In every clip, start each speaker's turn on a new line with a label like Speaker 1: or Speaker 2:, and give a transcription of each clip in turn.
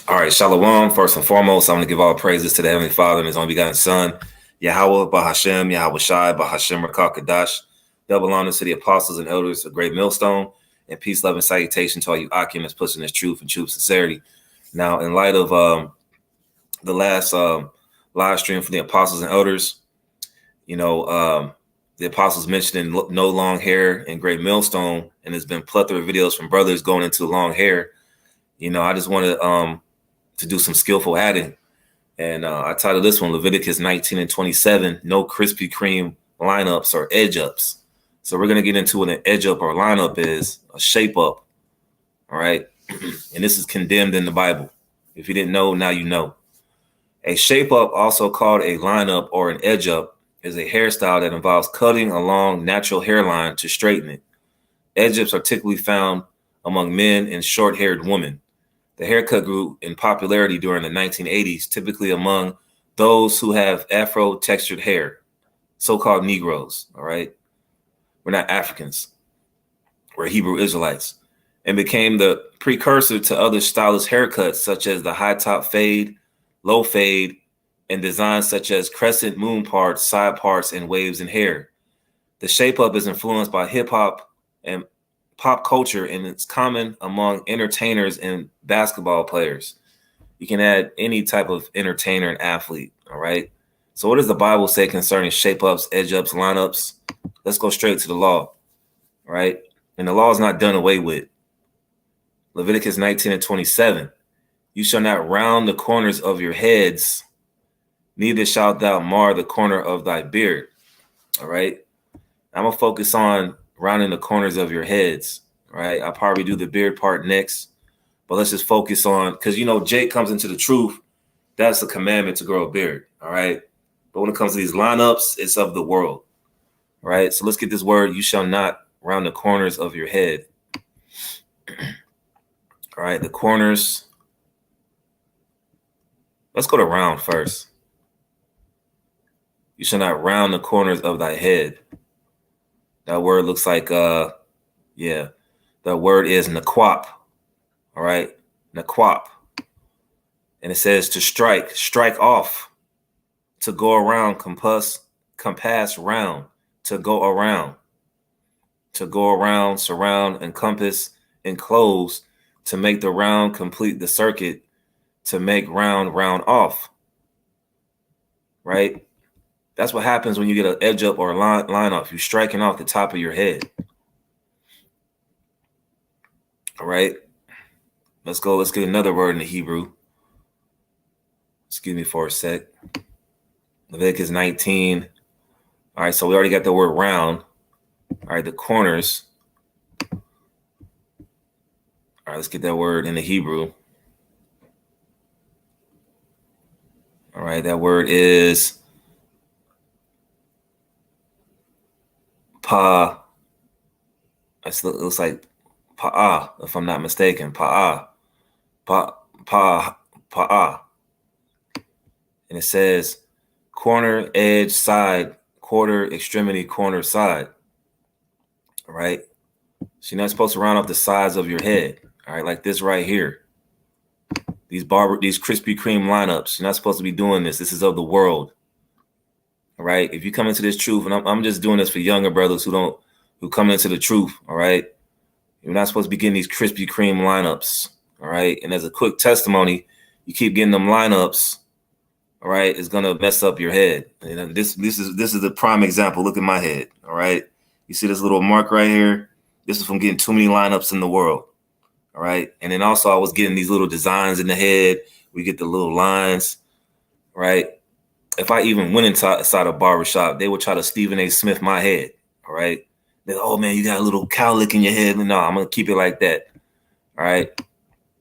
Speaker 1: All right, Shalom. First and foremost, I'm going to give all praises to the Heavenly Father and His only begotten Son, Yahweh, Bahashem, Yahweh Shai, Bahashem, Rakah Kadash. Double honors to the apostles and elders of Great Millstone, and peace, love, and salutation to all you occupants pushing this truth and truth sincerity. Now, in light of the last live stream for the apostles and elders, the apostles mentioning no long hair in Great Millstone, and there's been plethora of videos from brothers going into long hair. I just wanted to do some skillful adding. And I titled this one, Leviticus 19 and 27, no Krispy Kreme lineups or edge ups. So we're going to get into what an edge up or lineup is, a shape up. All right. And this is condemned in the Bible. If you didn't know, now you know. A shape up, also called a lineup or an edge up, is a hairstyle that involves cutting a long natural hairline to straighten it. Edge ups are typically found among men and short-haired women. The haircut grew in popularity during the 1980s, typically among those who have Afro-textured hair, so-called Negroes, all right? We're not Africans. We're Hebrew Israelites, and became the precursor to other stylish haircuts, such as the high-top fade, low fade, and designs such as crescent moon parts, side parts, and waves in hair. The shape-up is influenced by hip-hop and pop culture, and it's common among entertainers and basketball players. You can add any type of entertainer and athlete, all right? So what does the Bible say concerning shape-ups, edge-ups, lineups? Let's go straight to the law, all right? And the law is not done away with. Leviticus 19 and 27, you shall not round the corners of your heads, neither shalt thou mar the corner of thy beard, all right? I'm going to focus on rounding the corners of your heads, right? I'll probably do the beard part next, but let's just focus on, because, Jake comes into the truth. That's a commandment to grow a beard, all right? But when it comes to these lineups, it's of the world, right? So let's get this word, you shall not round the corners of your head. All right, the corners. Let's go to round first. You shall not round the corners of thy head. That word looks like, that word is naquap, all right? Naquap. And it says to strike off, to go around, compass round, to go around, surround, encompass, enclose, to make the round, complete the circuit, to make round off, right? That's what happens when you get an edge up or a line off. You're striking off the top of your head. All right. Let's go. Let's get another word in the Hebrew. Excuse me for a sec. Leviticus 19. All right. So we already got the word round. All right. The corners. All right. Let's get that word in the Hebrew. All right. That word is pa. It looks like pa'ah, if I'm not mistaken. Pa'ah. Pa'ah. And it says corner, edge, side, quarter, extremity, corner, side. All right. So you're not supposed to round off the sides of your head. All right. Like this right here. These Krispy Kreme lineups. You're not supposed to be doing this. This is of the world. All right. If you come into this truth, and I'm just doing this for younger brothers who come into the truth. All right. You're not supposed to be getting these Krispy Kreme lineups. All right. And as a quick testimony, you keep getting them lineups. All right. It's going to mess up your head. And this is the prime example. Look at my head. All right. You see this little mark right here? This is from getting too many lineups in the world. All right. And then also I was getting these little designs in the head. We get the little lines. Right. If I even went inside a barbershop, they would try to Stephen A. Smith my head. All right. They're, oh, man, you got a little cowlick in your head. No, I'm going to keep it like that. All right.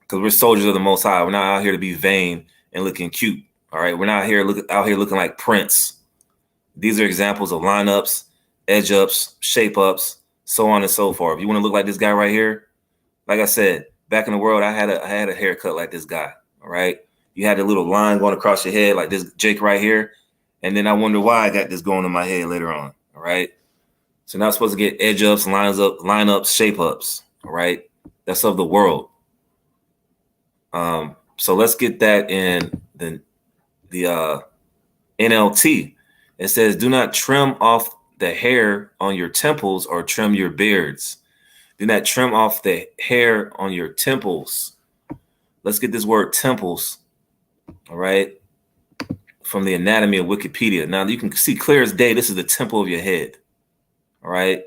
Speaker 1: Because we're soldiers of the Most High. We're not out here to be vain and looking cute. All right. We're not out here looking like Prince. These are examples of lineups, edge ups, shape ups, so on and so forth. If you want to look like this guy right here, like I said, back in the world, I had a haircut like this guy. All right. You had a little line going across your head like this Jake right here. And then I wonder why I got this going in my head later on. All right. So now I'm supposed to get edge ups, lineups, shape ups. All right. That's of the world. So let's get that in the NLT. It says, do not trim off the hair on your temples or trim your beards. Do not trim off the hair on your temples. Let's get this word temples, all right, from the anatomy of Wikipedia. Now you can see clear as day, this is the temple of your head, all right?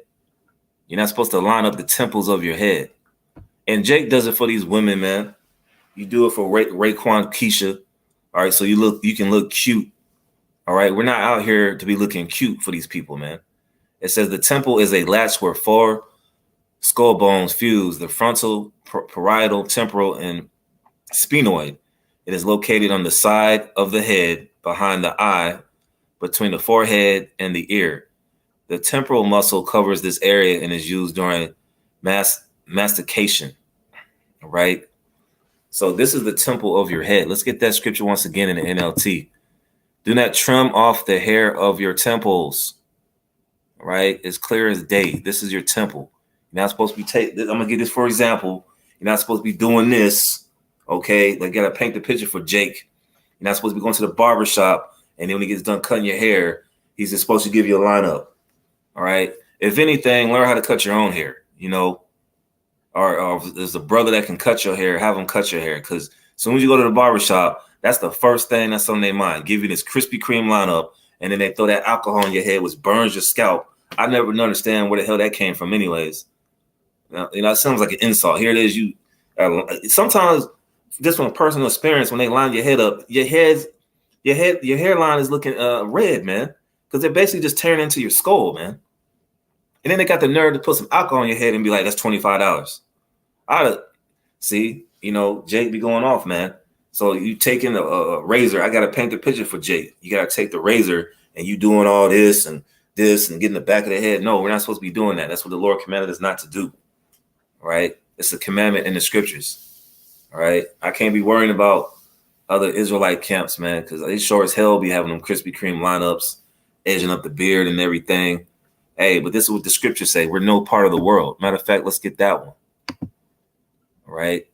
Speaker 1: You're not supposed to line up the temples of your head. And Jake does it for these women, man. You do it for Raekwon, Keisha, all right? So you can look cute, all right? We're not out here to be looking cute for these people, man. It says the temple is a latch where 4 skull bones fuse, the frontal, parietal, temporal, and sphenoid. It is located on the side of the head, behind the eye, between the forehead and the ear. The temporal muscle covers this area and is used during mastication, right? So this is the temple of your head. Let's get that scripture once again in the NLT. Do not trim off the hair of your temples, right? It's clear as day. This is your temple. You're not supposed to be I'm going to give this for example. You're not supposed to be doing this, okay? Like, got to paint the picture for Jake. You're not supposed to be going to the barber shop, and then when he gets done cutting your hair, he's just supposed to give you a lineup, all right? If anything, learn how to cut your own hair, you know? Or if there's a brother that can cut your hair, have him cut your hair. Because as soon as you go to the barber shop, that's the first thing that's on their mind. Give you this Krispy Kreme lineup, and then they throw that alcohol in your head, which burns your scalp. I never understand where the hell that came from anyways. Now, you know, it sounds like an insult. Here it is. Sometimes just from personal experience, when they line your head up, your hairline is looking red, man, because they're basically just tearing into your skull, man. And then they got the nerve to put some alcohol on your head and be like, that's $25. See, you know, Jake be going off, man. So you taking a razor. I got to paint the picture for Jake. You got to take the razor and you doing all this and getting the back of the head. No, we're not supposed to be doing that. That's what the Lord commanded us not to do. All right. It's a commandment in the scriptures. All right. I can't be worrying about other Israelite camps, man, because they sure as hell be having them Krispy Kreme lineups, edging up the beard and everything. Hey, but this is what the scriptures say. We're no part of the world. Matter of fact, let's get that one. All right.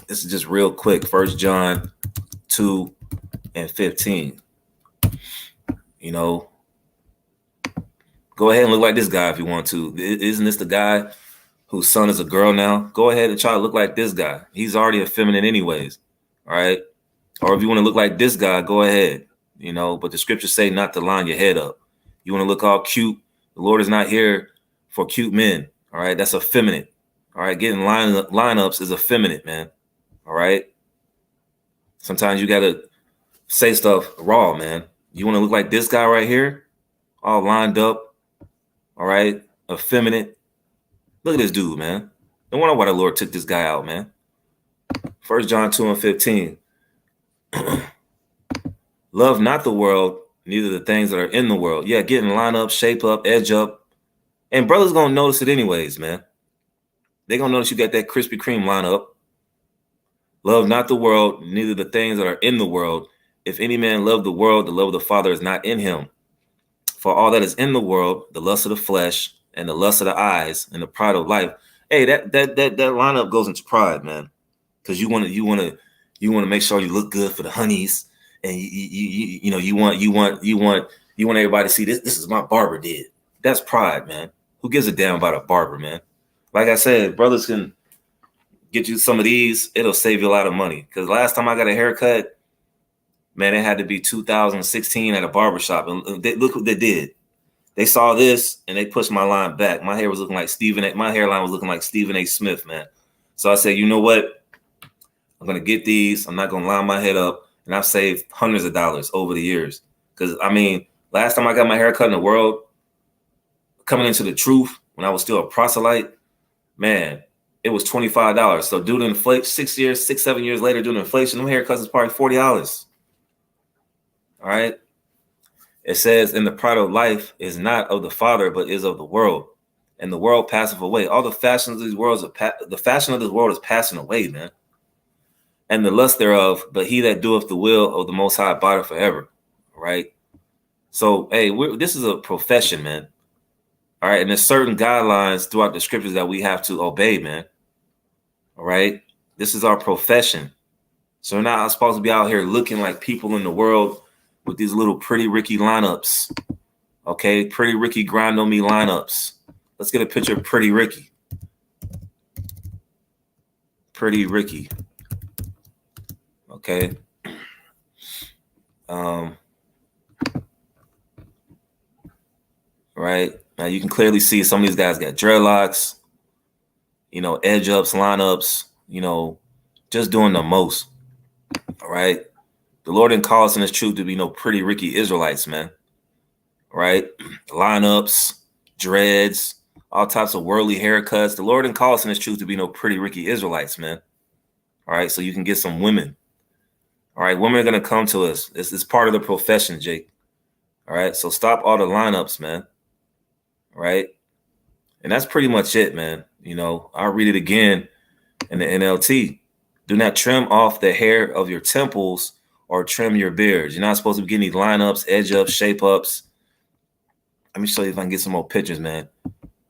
Speaker 1: This is just real quick. 1 John 2:15. You know, go ahead and look like this guy if you want to. Isn't this the guy whose son is a girl now? Go ahead and try to look like this guy. He's already effeminate anyways. All right. Or if you want to look like this guy, go ahead. You know, but the scriptures say not to line your head up. You want to look all cute. The Lord is not here for cute men. All right. That's effeminate. All right. Getting lineups is effeminate, man. All right. Sometimes you got to say stuff raw, man. You want to look like this guy right here, all lined up. All right. Effeminate. Look at this dude, man. No wonder why the Lord took this guy out, man. 1 John 2:15. Love not the world, neither the things that are in the world. Yeah, getting line up, shape up, edge up. And brothers going to notice it anyways, man. They're going to notice you got that Krispy Kreme lineup. Love not the world, neither the things that are in the world. If any man love the world, the love of the Father is not in him. For all that is in the world, the lust of the flesh and the lust of the eyes and the pride of life. Hey, that lineup goes into pride, man. Because you want to make sure you look good for the honeys. And you want everybody to see this. This is my barber did. That's pride, man. Who gives a damn about a barber, man? Like I said, brothers can get you some of these. It'll save you a lot of money. Because last time I got a haircut, man, it had to be 2016 at a barbershop. And look what they did. They saw this and they pushed my line back. My hair was looking like my hairline was looking like Stephen A. Smith, man. So I said, you know what? I'm gonna get these. I'm not gonna line my head up. And I've saved hundreds of dollars over the years. Because, I mean, last time I got my hair cut in the world, coming into the truth, when I was still a proselyte, man, it was $25. So due to inflation, 7 years later, due to inflation, them haircuts is probably $40. All right. It says, and the pride of life is not of the Father, but is of the world. And the world passeth away. All the fashions of these worlds, the fashion of this world is passing away, man. And the lust thereof, but he that doeth the will of the Most High abideth forever. Right? So, hey, this is a profession, man. All right? And there's certain guidelines throughout the scriptures that we have to obey, man. All right? This is our profession. So we're not supposed to be out here looking like people in the world with these little Pretty Ricky lineups. Okay, Pretty Ricky grind on me lineups. Let's get a picture of Pretty Ricky. Pretty Ricky. Okay. Right. Now you can clearly see some of these guys got dreadlocks, you know, edge ups, lineups, you know, just doing the most. All right. The Lord didn't call us in His truth to be no Pretty Ricky Israelites, man. Right. Lineups, dreads, all types of worldly haircuts. The Lord didn't call us in His truth to be no Pretty Ricky Israelites, man. All right. So you can get some women. All right. Women are going to come to us. It's part of the profession, Jake. All right. So stop all the lineups, man. Right. And that's pretty much it, man. You know, I'll read it again in the NLT. Do not trim off the hair of your temples or trim your beards. You're not supposed to be getting these lineups, edge ups, shape ups. Let me show you if I can get some more pictures, man.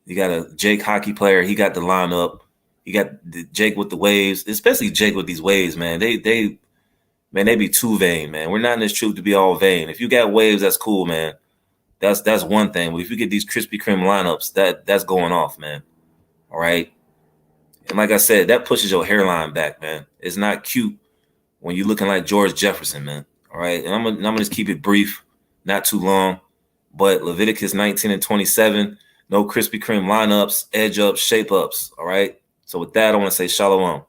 Speaker 1: You got a Jake hockey player. He got the lineup. You got the Jake with the waves, especially Jake with these waves, man. They be too vain, man. We're not in this truth to be all vain. If you got waves, that's cool, man. That's one thing. But if you get these Krispy Kreme lineups, that's going off, man. All right. And like I said, that pushes your hairline back, man. It's not cute when you're looking like George Jefferson, man. All right. And I'm gonna just keep it brief, not too long. But Leviticus 19 and 27, no Krispy Kreme lineups, edge ups, shape ups. All right. So with that, I want to say shalom.